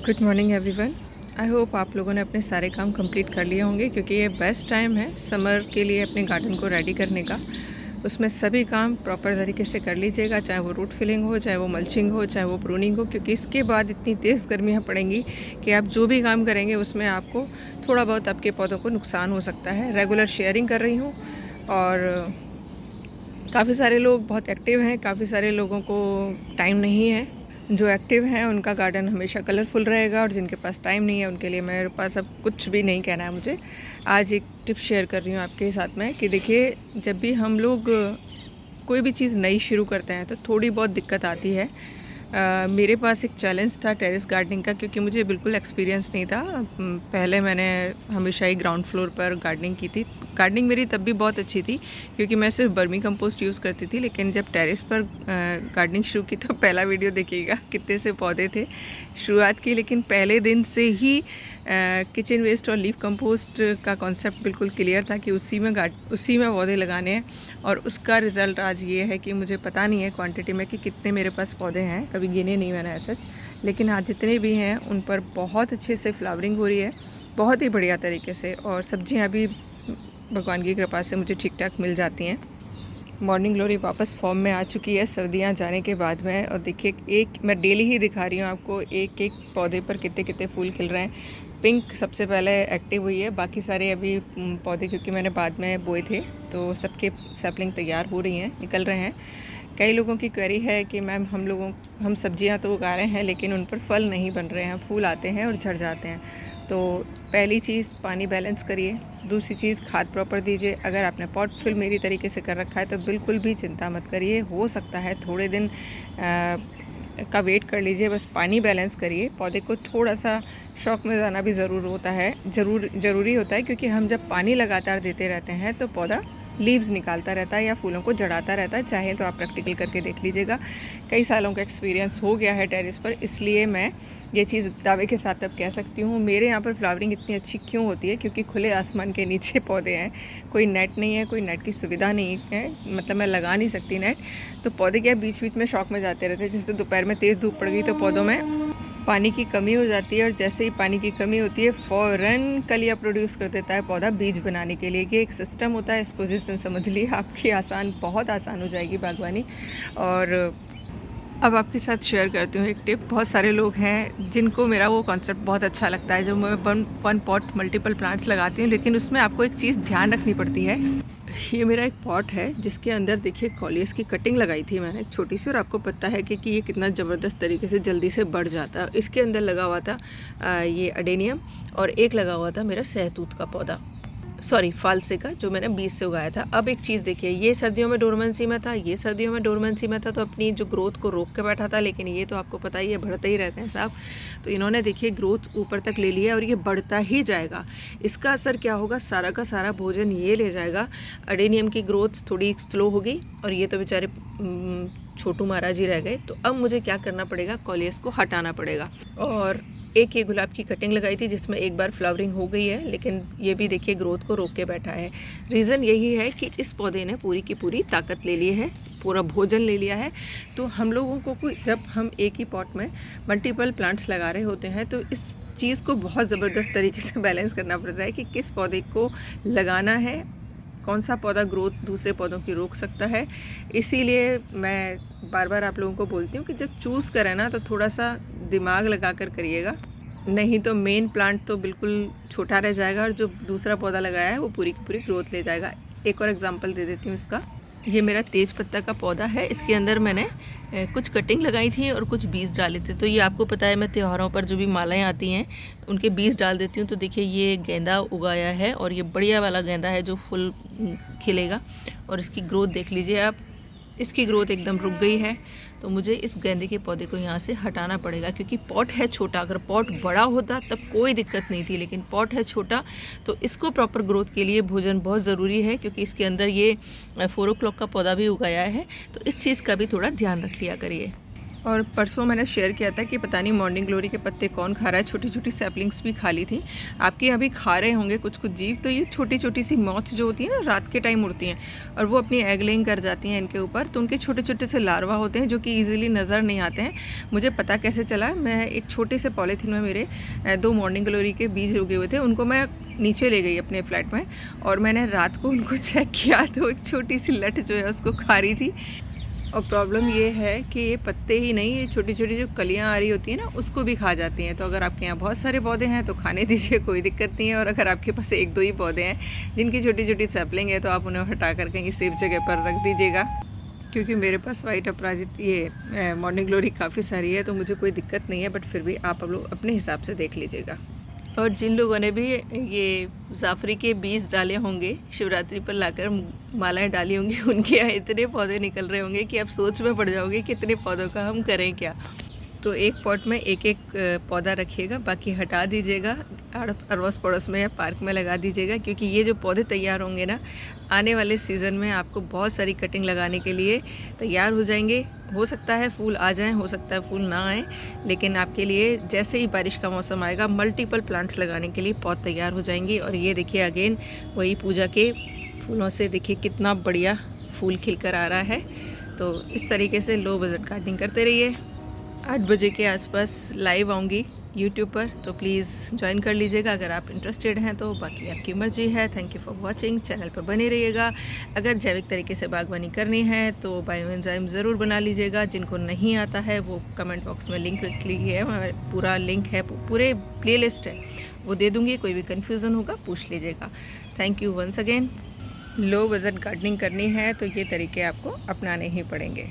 Good morning everyone. I hope आप लोगों ने अपने सारे काम कंप्लीट कर लिए होंगे, क्योंकि ये बेस्ट टाइम है समर के लिए अपने गार्डन को रेडी करने का। उसमें सभी काम प्रॉपर तरीके से कर लीजिएगा, चाहे वो रूट फिलिंग हो, चाहे वो मल्चिंग हो, चाहे वो प्रूनिंग हो, क्योंकि इसके बाद इतनी तेज़ गर्मियाँ पड़ेंगी कि आप जो भी काम करेंगे उसमें आपको थोड़ा बहुत आपके पौधों को नुकसान हो सकता है। रेगुलर शेयरिंग कर रही हूँ और काफ़ी सारे लोग बहुत एक्टिव हैं, काफ़ी सारे लोगों को टाइम नहीं है। जो एक्टिव हैं उनका गार्डन हमेशा कलरफुल रहेगा, और जिनके पास टाइम नहीं है उनके लिए मेरे पास अब कुछ भी नहीं कहना है मुझे। आज एक टिप शेयर कर रही हूँ आपके साथ में कि देखिए, जब भी हम लोग कोई भी चीज़ नई शुरू करते हैं तो थोड़ी बहुत दिक्कत आती है। मेरे पास एक चैलेंज था टेरेस गार्डनिंग का, क्योंकि मुझे बिल्कुल एक्सपीरियंस नहीं था। पहले मैंने हमेशा ही ग्राउंड फ्लोर पर गार्डनिंग की थी। गार्डनिंग मेरी तब भी बहुत अच्छी थी क्योंकि मैं सिर्फ वर्मी कंपोस्ट यूज़ करती थी, लेकिन जब टेरेस पर गार्डनिंग शुरू की तो पहला वीडियो देखिएगा कितने से पौधे थे। शुरुआत की, लेकिन पहले दिन से ही किचन वेस्ट और लीफ कंपोस्ट का कॉन्सेप्ट बिल्कुल क्लियर था कि उसी में पौधे लगाने हैं। और उसका रिज़ल्ट आज ये है कि मुझे पता नहीं है क्वांटिटी में कि कितने मेरे पास पौधे हैं, कभी गिने नहीं मैंने सच, लेकिन आज जितने भी हैं उन पर बहुत अच्छे से फ्लावरिंग हो रही है, बहुत ही बढ़िया तरीके से। और सब्जियां भी भगवान की कृपा से मुझे ठीक ठाक मिल जाती हैं। मॉर्निंग ग्लोरी वापस फॉर्म में आ चुकी है सर्दियां जाने के बाद में। और देखिए, एक मैं डेली ही दिखा रही हूँ आपको, एक एक पौधे पर कितने कितने फूल खिल रहे हैं। पिंक सबसे पहले एक्टिव हुई है, बाकी सारे अभी पौधे क्योंकि मैंने बाद में बोए थे तो सबके सैपलिंग तैयार हो रही हैं, निकल रहे हैं। कई लोगों की क्वेरी है कि मैम हम सब्जियां तो उगा रहे हैं लेकिन उन पर फल नहीं बन रहे हैं, फूल आते हैं और झड़ जाते हैं। तो पहली चीज़ पानी बैलेंस करिए, दूसरी चीज़ खाद प्रॉपर दीजिए। अगर आपने पॉट फिल मेरी तरीके से कर रखा है तो बिल्कुल भी चिंता मत करिए, हो सकता है थोड़े दिन का वेट कर लीजिए, बस पानी बैलेंस करिए। पौधे को थोड़ा सा शौक में जाना भी ज़रूरी होता है, क्योंकि हम जब पानी लगातार देते रहते हैं तो पौधा लीव्स निकालता रहता है या फूलों को जड़ाता रहता है। चाहे तो आप प्रैक्टिकल करके देख लीजिएगा, कई सालों का एक्सपीरियंस हो गया है टेरेस पर, इसलिए मैं ये चीज़ दावे के साथ अब कह सकती हूँ। मेरे यहाँ पर फ्लावरिंग इतनी अच्छी क्यों होती है, क्योंकि खुले आसमान के नीचे पौधे हैं, कोई नेट नहीं है, कोई नेट की सुविधा नहीं है, मतलब मैं लगा नहीं सकती नेट। तो पौधे क्या बीच बीच में शौक में जाते रहते हैं। जैसे दोपहर में तेज़ धूप पड़ गई तो पौधों में पानी की कमी हो जाती है, और जैसे ही पानी की कमी होती है फ़ौरन कलियाँ प्रोड्यूस कर देता है पौधा बीज बनाने के लिए। ये एक सिस्टम होता है, इसको जिस दिन समझ लिए आपकी बहुत आसान हो जाएगी बागवानी। और अब आपके साथ शेयर करती हूँ एक टिप। बहुत सारे लोग हैं जिनको मेरा वो कॉन्सेप्ट बहुत अच्छा लगता है, जो मैं वन पॉट मल्टीपल प्लांट्स लगाती हूँ, लेकिन उसमें आपको एक चीज़ ध्यान रखनी पड़ती है। ये मेरा एक पॉट है जिसके अंदर देखिए कॉलियस की कटिंग लगाई थी मैंने एक छोटी सी, और आपको पता है कि ये कितना ज़बरदस्त तरीके से जल्दी से बढ़ जाता है। इसके अंदर लगा हुआ था ये अडेनियम, और एक लगा हुआ था मेरा सहतूत का पौधा, सॉरी फालसे का, जो मैंने बीज से उगाया था। अब एक चीज़ देखिए, ये सर्दियों में डोरमेंसी में था, ये सर्दियों में डोरमेंसी में था, तो अपनी जो ग्रोथ को रोक के बैठा था। लेकिन ये तो आपको पता ही है, बढ़ते ही रहते हैं साहब। तो इन्होंने देखिए ग्रोथ ऊपर तक ले लिया और ये बढ़ता ही जाएगा। इसका असर क्या होगा, सारा का सारा भोजन ये ले जाएगा। अडेनियम की ग्रोथ थोड़ी स्लो होगी और ये तो बेचारे छोटू महाराज ही रह गए। तो अब मुझे क्या करना पड़ेगा, कॉलियस को हटाना पड़ेगा। और एक ये गुलाब की कटिंग लगाई थी जिसमें एक बार फ्लावरिंग हो गई है, लेकिन ये भी देखिए ग्रोथ को रोक के बैठा है। रीज़न यही है कि इस पौधे ने पूरी की पूरी ताकत ले ली है, पूरा भोजन ले लिया है। तो हम लोगों को जब हम एक ही पॉट में मल्टीपल प्लांट्स लगा रहे होते हैं तो इस चीज़ को बहुत ज़बरदस्त तरीके से बैलेंस करना पड़ता है कि किस पौधे को लगाना है, कौन सा पौधा ग्रोथ दूसरे पौधों की रोक सकता है। इसीलिए मैं बार बार आप लोगों को बोलती हूँ कि जब चूज़ करें ना तो थोड़ा सा दिमाग लगा कर करिएगा, नहीं तो मेन प्लांट तो बिल्कुल छोटा रह जाएगा और जो दूसरा पौधा लगाया है वो पूरी की पूरी ग्रोथ ले जाएगा। एक और एग्जांपल दे देती हूँ इसका। ये मेरा तेज पत्ता का पौधा है, इसके अंदर मैंने कुछ कटिंग लगाई थी और कुछ बीज डाले थे। तो ये आपको पता है, मैं त्योहारों पर जो भी मालाएं आती हैं उनके बीज डाल देती हूँ। तो देखिए ये गेंदा उगाया है और ये बढ़िया वाला गेंदा है जो फुल खिलेगा। और इसकी ग्रोथ देख लीजिए आप, इसकी ग्रोथ एकदम रुक गई है। तो मुझे इस गेंदे के पौधे को यहाँ से हटाना पड़ेगा, क्योंकि पॉट है छोटा। अगर पॉट बड़ा होता तब कोई दिक्कत नहीं थी, लेकिन पॉट है छोटा। तो इसको प्रॉपर ग्रोथ के लिए भोजन बहुत ज़रूरी है, क्योंकि इसके अंदर ये 4 o'clock का पौधा भी उगाया है। तो इस चीज़ का भी थोड़ा ध्यान रख लिया करिए। और परसों मैंने शेयर किया था कि पता नहीं मॉर्निंग ग्लोरी के पत्ते कौन खा रहा है, छोटी छोटी सैपलिंग्स भी खा ली थी। आपके यहाँ भी खा रहे होंगे कुछ कुछ जीव। तो ये छोटी छोटी सी मॉथ जो होती है ना, रात के टाइम उड़ती हैं और वो अपनी एग लेइंग कर जाती हैं इनके ऊपर। तो उनके छोटे छोटे से लार्वा होते हैं जो कि ईजिली नज़र नहीं आते हैं। मुझे पता कैसे चला, मैं एक छोटे से पॉलीथीन में मेरे 2 मॉर्निंग ग्लोरी के बीज उगे हुए थे, उनको मैं नीचे ले गई अपने फ्लैट में और मैंने रात को उनको चेक किया तो एक छोटी सी लट जो है उसको खा रही थी। और प्रॉब्लम ये है कि ये पत्ते ही नहीं, ये छोटी छोटी जो कलियां आ रही होती हैं ना, उसको भी खा जाती हैं। तो अगर आपके यहाँ बहुत सारे पौधे हैं तो खाने दीजिए, कोई दिक्कत नहीं है। और अगर आपके पास 1-2 ही पौधे हैं जिनकी छोटी छोटी सैपलिंग है तो आप उन्हें हटा कर कहीं सेफ जगह पर रख दीजिएगा। क्योंकि मेरे पास वाइट अपराजित ये मॉर्निंग ग्लोरी काफ़ी सारी है तो मुझे कोई दिक्कत नहीं है, बट फिर भी आप लोग अपने हिसाब से देख लीजिएगा। और जिन लोगों ने भी ये जाफरी के बीज डाले होंगे शिवरात्रि पर लाकर मालाएं डाली होंगी, उनके यहाँ इतने पौधे निकल रहे होंगे कि आप सोच में पड़ जाओगे कि इतने पौधों का हम करें क्या। तो एक पॉट में एक एक पौधा रखिएगा, बाकी हटा दीजिएगा, अड़ोस पड़ोस में या पार्क में लगा दीजिएगा। क्योंकि ये जो पौधे तैयार होंगे ना, आने वाले सीज़न में आपको बहुत सारी कटिंग लगाने के लिए तैयार हो जाएंगे। हो सकता है फूल आ जाएं, हो सकता है फूल ना आए, लेकिन आपके लिए जैसे ही बारिश का मौसम आएगा मल्टीपल प्लांट्स लगाने के लिए पौध तैयार हो जाएंगी। और ये देखिए अगेन वही पूजा के फूलों से देखिए कितना बढ़िया फूल खिलकर आ रहा है। तो इस तरीके से लो बजट गार्डनिंग करते रहिए। 8 बजे के आसपास लाइव आऊँगी यूट्यूब पर, तो प्लीज़ ज्वाइन कर लीजिएगा अगर आप इंटरेस्टेड हैं तो। बाकी आपकी मर्ज़ी है। Thank you for watching. Channel पर बने रहिएगा। अगर जैविक तरीके से बागवानी करनी है तो बायो एंजाइम ज़रूर बना लीजिएगा। जिनको नहीं आता है वो कमेंट बॉक्स में लिंक रख लीजिए, पूरा लिंक है, पूरे प्लेलिस्ट है, वो दे दूँगी। कोई भी कन्फ्यूज़न होगा पूछ लीजिएगा। Thank you once again. Low budget gardening करनी है तो ये तरीके आपको अपनाने ही पड़ेंगे।